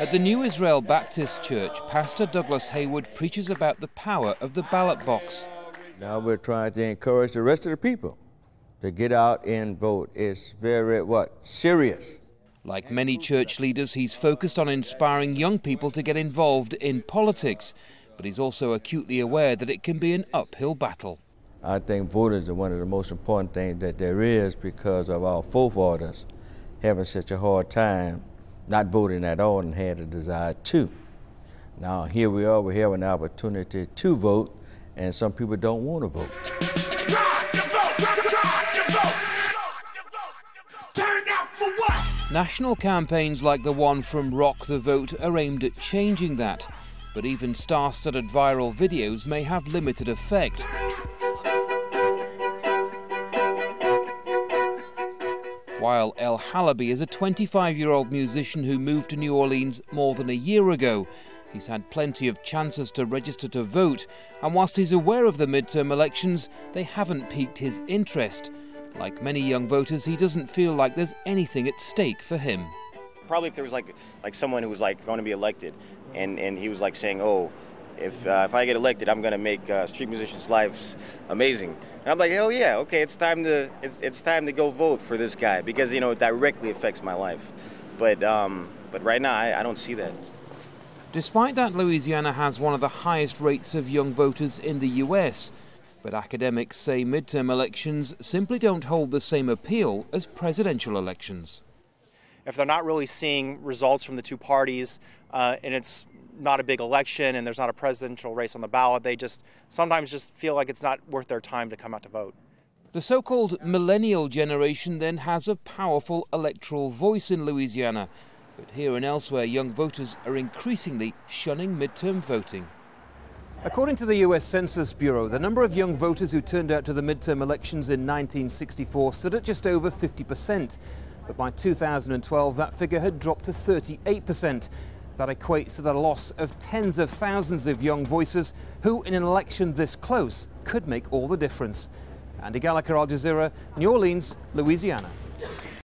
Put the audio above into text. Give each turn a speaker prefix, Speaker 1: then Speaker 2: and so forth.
Speaker 1: At the New Israel Baptist Church, Pastor Douglas Haywood preaches about the power of the ballot box.
Speaker 2: Now we're trying to encourage the rest of the people to get out and vote. It's very, serious.
Speaker 1: Like many church leaders, he's focused on inspiring young people to get involved in politics, but he's also acutely aware that it can be an uphill battle.
Speaker 2: I think voters are one of the most important things that there is because of our forefathers having such a hard time not voting at all and had a desire to. Now here we are, we have an opportunity to vote, and some people don't want to vote.
Speaker 1: National campaigns like the one from Rock the Vote are aimed at changing that, but even star-studded viral videos may have limited effect. While ELHALABY is a 25-year-old musician who moved to New Orleans more than a year ago, he's had plenty of chances to register to vote, and whilst he's aware of the midterm elections, they haven't piqued his interest. Like many young voters, he doesn't feel like there's anything at stake for him.
Speaker 3: Probably if there was like someone who was going to be elected, and he was saying, oh, if I get elected, I'm going to make street musicians' lives amazing. And I'm like, hell yeah, okay, it's time to go vote for this guy because it directly affects my life. But right now, I don't see that.
Speaker 1: Despite that, Louisiana has one of the highest rates of young voters in the US. But academics say midterm elections simply don't hold the same appeal as presidential elections.
Speaker 4: If they're not really seeing results from the two parties, and it's not a big election and there's not a presidential race on the ballot, they sometimes just feel like it's not worth their time to come out to vote.
Speaker 1: The so-called millennial generation then has a powerful electoral voice in Louisiana. But here and elsewhere, young voters are increasingly shunning midterm voting. According to the US Census Bureau, the number of young voters who turned out to the midterm elections in 1964 stood at just over 50%. But by 2012, that figure had dropped to 38%. That equates to the loss of tens of thousands of young voices who, in an election this close, could make all the difference. Andy Gallacher, Jazeera, New Orleans, Louisiana.